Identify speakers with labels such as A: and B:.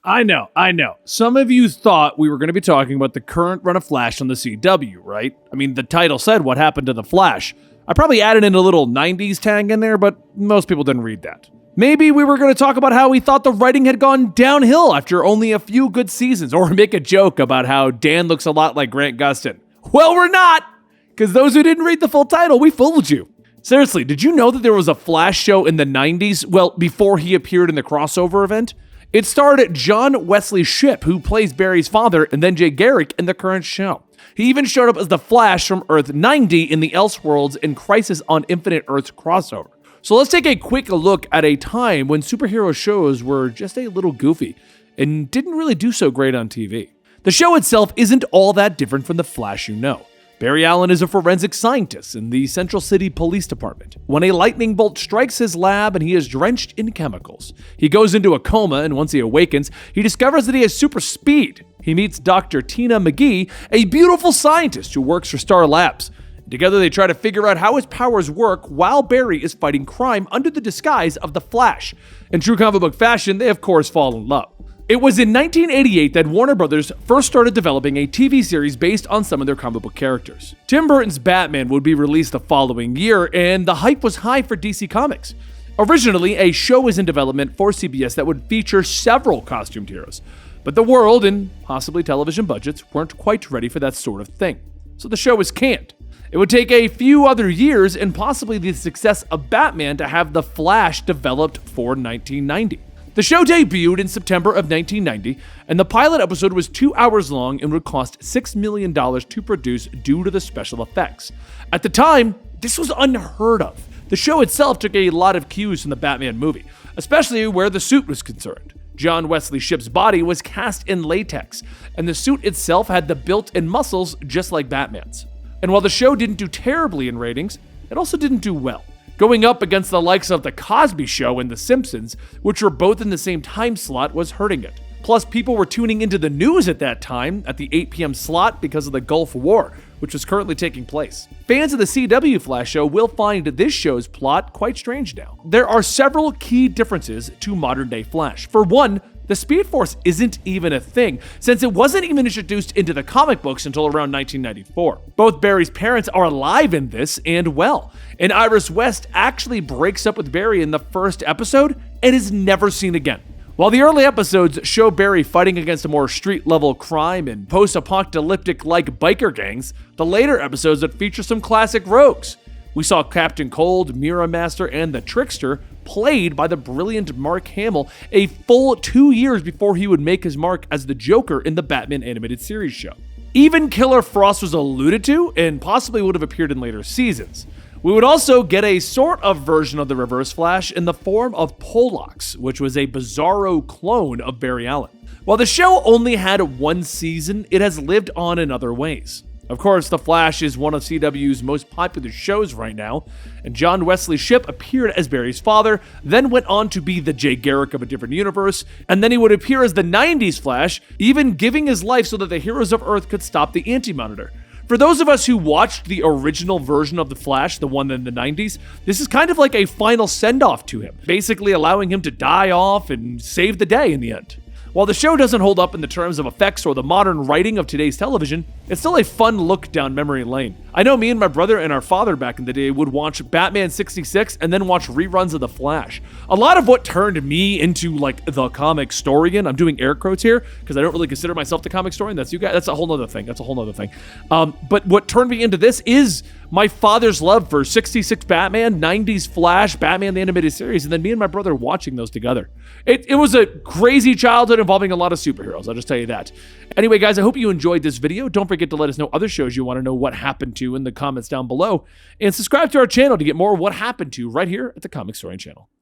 A: I know. Some of you thought we were going to be talking about the current run of Flash on the CW, right? I mean, the title said what happened to the Flash. I probably added in a little 90s tag in there, but most people didn't read that. Maybe we were going to talk about how we thought the writing had gone downhill after only a few good seasons, or make a joke about how Dan looks a lot like Grant Gustin. Well, we're not, because those who didn't read the full title, we fooled you. Seriously, did you know that there was a Flash show in the 90s, well, before he appeared in the crossover event? It starred John Wesley Shipp, who plays Barry's father, and then Jay Garrick in the current show. He even showed up as the Flash from Earth 90 in the Elseworlds and Crisis on Infinite Earths crossover. So let's take a quick look at a time when superhero shows were just a little goofy and didn't really do so great on TV. The show itself isn't all that different from the Flash you know. Barry Allen is a forensic scientist in the Central City Police Department. When a lightning bolt strikes his lab and he is drenched in chemicals, he goes into a coma, and once he awakens, he discovers that he has super speed. He meets Dr. Tina McGee, a beautiful scientist who works for Star Labs. Together they try to figure out how his powers work while Barry is fighting crime under the disguise of the Flash. In true comic book fashion, they of course fall in love. It was in 1988 that Warner Brothers first started developing a TV series based on some of their comic book characters. Tim Burton's Batman would be released the following year, and the hype was high for DC Comics. Originally, a show was in development for CBS that would feature several costumed heroes, but the world and possibly television budgets weren't quite ready for that sort of thing. So the show was canned. It would take a few other years and possibly the success of Batman to have The Flash developed for 1990. The show debuted in September of 1990, and the pilot episode was 2 hours long and would cost $6 million to produce due to the special effects. At the time, this was unheard of. The show itself took a lot of cues from the Batman movie, especially where the suit was concerned. John Wesley Shipp's body was cast in latex, and the suit itself had the built-in muscles just like Batman's. And while the show didn't do terribly in ratings, it also didn't do well, going up against the likes of The Cosby Show and The Simpsons, which were both in the same time slot, was hurting it. Plus, people were tuning into the news at that time at the 8 p.m. slot because of the Gulf War, which was currently taking place. Fans of the CW Flash show will find this show's plot quite strange now. There are several key differences to modern-day Flash. For one, the Speed Force isn't even a thing, since it wasn't even introduced into the comic books until around 1994. Both Barry's parents are alive in this and well, and Iris West actually breaks up with Barry in the first episode and is never seen again. While the early episodes show Barry fighting against a more street-level crime and post-apocalyptic-like biker gangs, the later episodes would feature some classic rogues. We saw Captain Cold, Mirror Master, and the Trickster, played by the brilliant Mark Hamill, a full 2 years before he would make his mark as the Joker in the Batman animated series show. Even Killer Frost was alluded to, and possibly would have appeared in later seasons. We would also get a sort of version of the Reverse Flash in the form of Polox, which was a bizarro clone of Barry Allen. While the show only had one season, it has lived on in other ways. Of course, The Flash is one of CW's most popular shows right now, and John Wesley Shipp appeared as Barry's father, then went on to be the Jay Garrick of a different universe, and then he would appear as the 90's Flash, even giving his life so that the heroes of Earth could stop the Anti-Monitor. For those of us who watched the original version of The Flash, the one in the 90s, this is kind of like a final send-off to him, basically allowing him to die off and save the day in the end. While the show doesn't hold up in the terms of effects or the modern writing of today's television, it's still a fun look down memory lane. I know me and my brother and our father back in the day would watch Batman 66 and then watch reruns of The Flash. A lot of what turned me into like the Comicstorian, I'm doing air quotes here because I don't really consider myself the Comicstorian, that's you guys, that's a whole nother thing, but what turned me into this is my father's love for 66 Batman, 90's Flash, Batman the Animated Series, and then me and my brother watching those together. It was a crazy childhood involving a lot of superheroes, I'll just tell you that. Anyway, guys, I hope you enjoyed this video. Don't forget to let us know other shows you want to know what happened to in the comments down below, and subscribe to our channel to get more What Happened To right here at the Comicstorian channel.